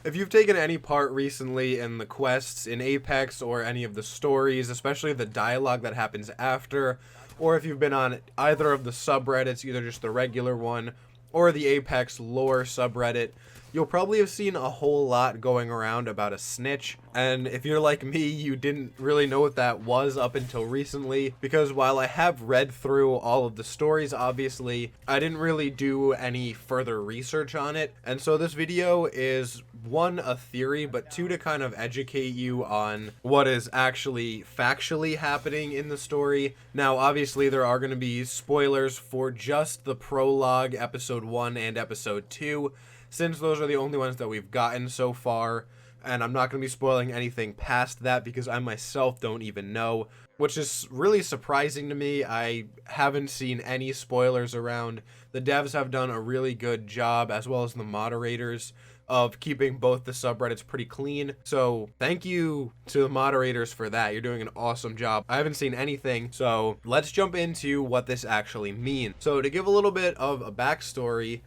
If you've taken any part recently in the quests in Apex or any of the stories, especially the dialogue that happens after, or if you've been on either of the subreddits, either just the regular one or the Apex lore subreddit, you'll probably have seen a whole lot going around about a snitch. And if you're like me, you didn't really know what that was up until recently, because while I have read through all of the stories, obviously, I didn't really do any further research on it. And so this video is, one, a theory, but two, to kind of educate you on what is actually factually happening in the story. Now, obviously, there are going to be spoilers for just the prologue, episode 1 and episode 2, since those are the only ones that we've gotten so far, and I'm not going to be spoiling anything past that because I myself don't even know, which is really surprising to me. I haven't seen any spoilers around. The devs have done a really good job, as well as the moderators, of keeping both the subreddits pretty clean. So thank you to the moderators for that. You're doing an awesome job. I haven't seen anything, so let's jump into what this actually means. So to give a little bit of a backstory,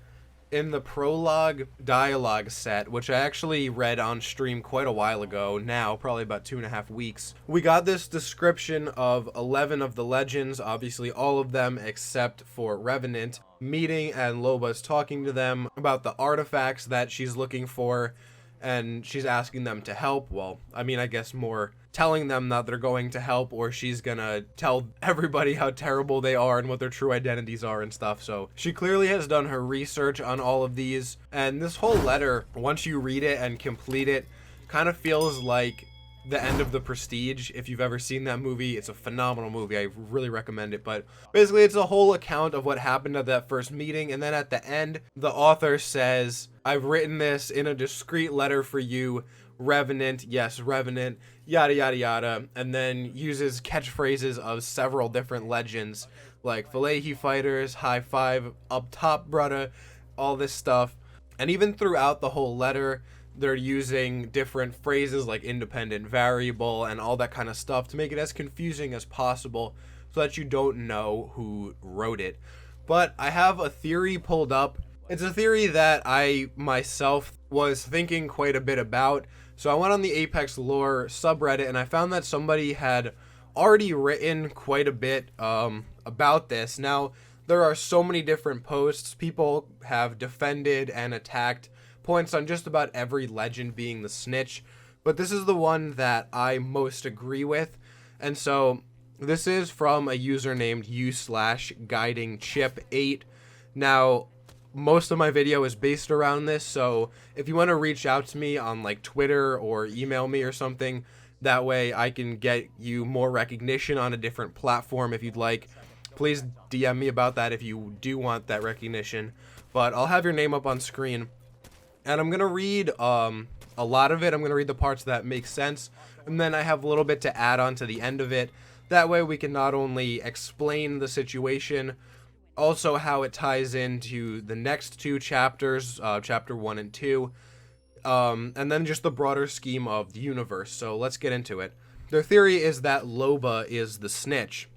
in the prologue dialogue set, which I actually read on stream quite a while ago now, probably about 2.5 weeks, we got this description of 11 of the legends, obviously all of them except for Revenant, meeting, and Loba's talking to them about the artifacts that she's looking for, and she's asking them to help. Well, I mean, I guess more telling them that they're going to help, or she's gonna tell everybody how terrible they are and what their true identities are and stuff. So she clearly has done her research on all of these, and this whole letter, once you read it and complete it, kind of feels like the end of The Prestige. If you've ever seen that movie, it's a phenomenal movie. I really recommend it. But basically, it's a whole account of what happened at that first meeting, and then at the end, the author says, "I've written this in a discreet letter for you, Revenant, yes, Revenant, yada yada yada," and then uses catchphrases of several different legends like Falahi fighters, high five, up top brudda, all this stuff. And even throughout the whole letter, they're using different phrases like independent variable and all that kind of stuff to make it as confusing as possible so that you don't know who wrote it. But I have a theory pulled up. It's a theory that I myself was thinking quite a bit about. So I went on the Apex lore subreddit and I found that somebody had already written quite a bit about this. Now, there are so many different posts. People have defended and attacked points on just about every legend being the snitch, but this is the one that I most agree with. And so this is from a user named u/guidingchip8. Now, most of my video is based around this, so if you want to reach out to me on like Twitter or email me or something, that way I can get you more recognition on a different platform if you'd like. Please DM me about that if you do want that recognition, but I'll have your name up on screen. And I'm going to read a lot of it. I'm going to read the parts that make sense, and then I have a little bit to add on to the end of it. That way we can not only explain the situation, also how it ties into the next two chapters, chapter 1 and 2, and then just the broader scheme of the universe. So let's get into it. Their theory is that Loba is the snitch.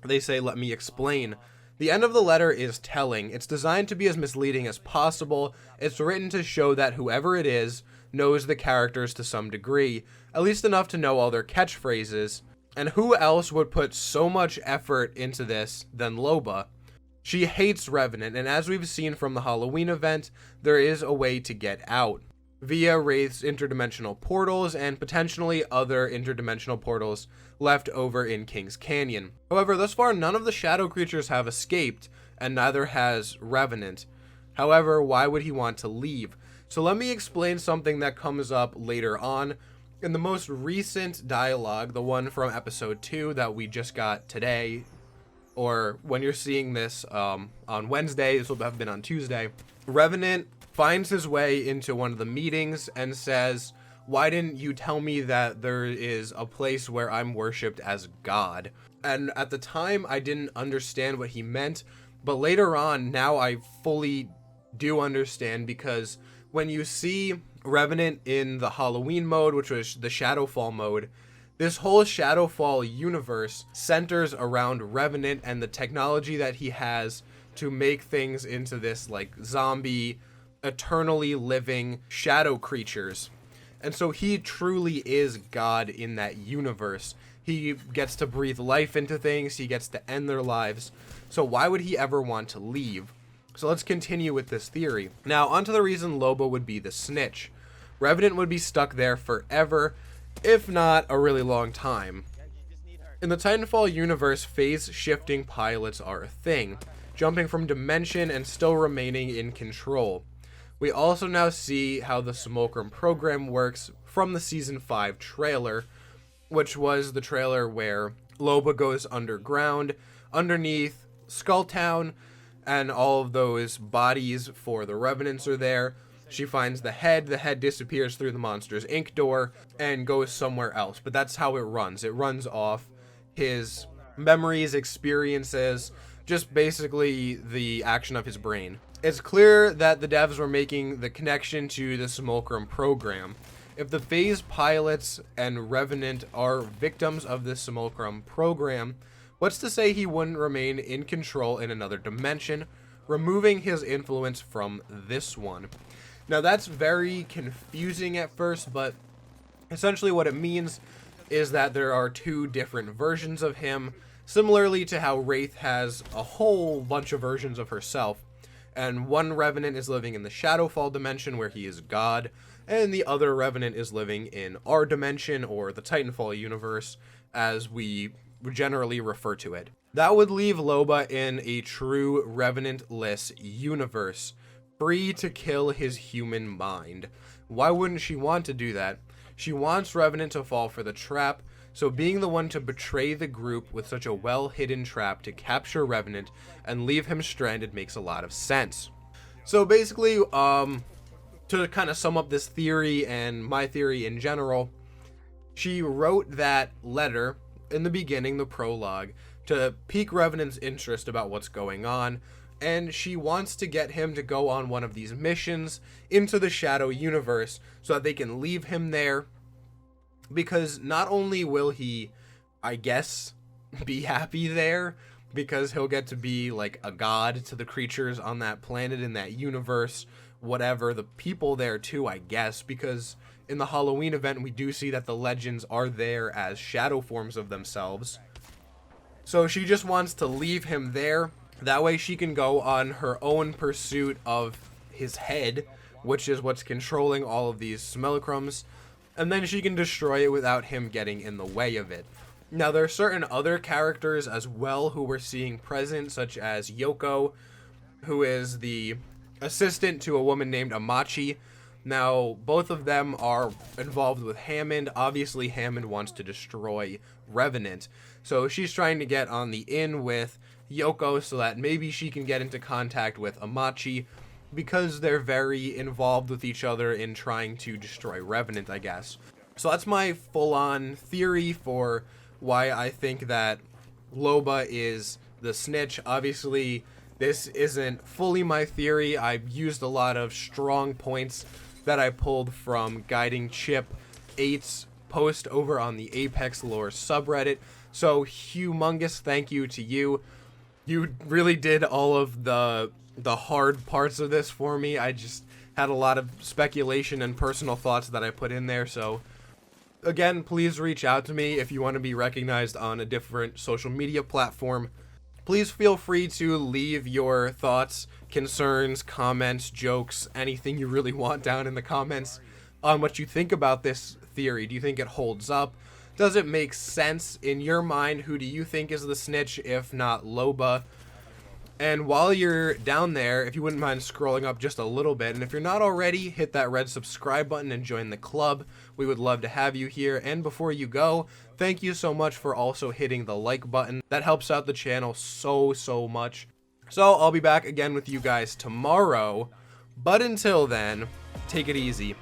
They say, let me explain. The end of the letter is telling. It's designed to be as misleading as possible. It's written to show that whoever it is knows the characters to some degree, at least enough to know all their catchphrases. And who else would put so much effort into this than Loba? She hates Revenant, and as we've seen from the Halloween event, there is a way to get out, via Wraith's interdimensional portals and potentially other interdimensional portals left over in King's Canyon. However, thus far, none of the shadow creatures have escaped, and neither has Revenant. However, why would he want to leave? So let me explain something that comes up later on. In the most recent dialogue, the one from episode 2 that we just got today, or when you're seeing this on Wednesday, this will have been on Tuesday, Revenant finds his way into one of the meetings and says, "Why didn't you tell me that there is a place where I'm worshipped as God?" And at the time, I didn't understand what he meant, but later on, now I fully do understand, because when you see Revenant in the Halloween mode, which was the Shadowfall mode, this whole Shadowfall universe centers around Revenant and the technology that he has to make things into this like zombie eternally living shadow creatures. And so he truly is God in that universe. He gets to breathe life into things, he gets to end their lives. So why would he ever want to leave? So let's continue with this theory. Now, onto the reason Lobo would be the snitch. Revenant would be stuck there forever, if not a really long time. In the Titanfall universe, phase-shifting pilots are a thing, jumping from dimension and still remaining in control. We also now see how the Simulacrum program works from the Season 5 trailer, which was the trailer where Loba goes underground, underneath Skulltown, and all of those bodies for the Revenants are there. She finds the head disappears through the Monsters Inc. door, and goes somewhere else. But that's how it runs. It runs off his memories, experiences, just basically the action of his brain. It's clear that the devs were making the connection to the Simulacrum program. If the phase pilots and Revenant are victims of this Simulacrum program, what's to say he wouldn't remain in control in another dimension, removing his influence from this one? Now that's very confusing at first, but essentially what it means is that there are two different versions of him, similarly to how Wraith has a whole bunch of versions of herself. And one Revenant is living in the Shadowfall dimension where he is God, and the other Revenant is living in our dimension, or the Titanfall universe, as we generally refer to it. That would leave Loba in a true Revenant-less universe, free to kill his human mind. Why wouldn't she want to do that? She wants Revenant to fall for the trap, so being the one to betray the group with such a well-hidden trap to capture Revenant and leave him stranded makes a lot of sense. So basically, to kind of sum up this theory and my theory in general, she wrote that letter in the beginning, the prologue, to pique Revenant's interest about what's going on, and she wants to get him to go on one of these missions into the Shadow universe so that they can leave him there, because not only will he, I guess, be happy there, because he'll get to be like a god to the creatures on that planet, in that universe, whatever, the people there too, I guess, because in the Halloween event we do see that the legends are there as shadow forms of themselves. So she just wants to leave him there. That way she can go on her own pursuit of his head, which is what's controlling all of these simulacrums, and then she can destroy it without him getting in the way of it. Now, there are certain other characters as well who we're seeing present, such as Yoko, who is the assistant to a woman named Amachi. Now, both of them are involved with Hammond. Obviously, Hammond wants to destroy Revenant, so she's trying to get on the in with Yoko so that maybe she can get into contact with Amachi, because they're very involved with each other in trying to destroy Revenant, I guess. So that's my full-on theory for why I think that Loba is the snitch. Obviously, this isn't fully my theory. I've used a lot of strong points that I pulled from Guiding Chip 8's post over on the Apex Lore subreddit. So humongous thank you to you. You really did all of the hard parts of this for me. I just had a lot of speculation and personal thoughts that I put in there. So again, please reach out to me if you want to be recognized on a different social media platform. Please feel free to leave your thoughts, concerns, comments, jokes, anything you really want down in the comments on what you think about this theory. Do you think it holds up? Does it make sense in your mind? Who do you think is the snitch, if not Loba? And while you're down there, if you wouldn't mind scrolling up just a little bit, and if you're not already, hit that red subscribe button and join the club. We would love to have you here. And before you go, thank you so much for also hitting the like button. That helps out the channel so much. So I'll be back again with you guys tomorrow. But until then, take it easy.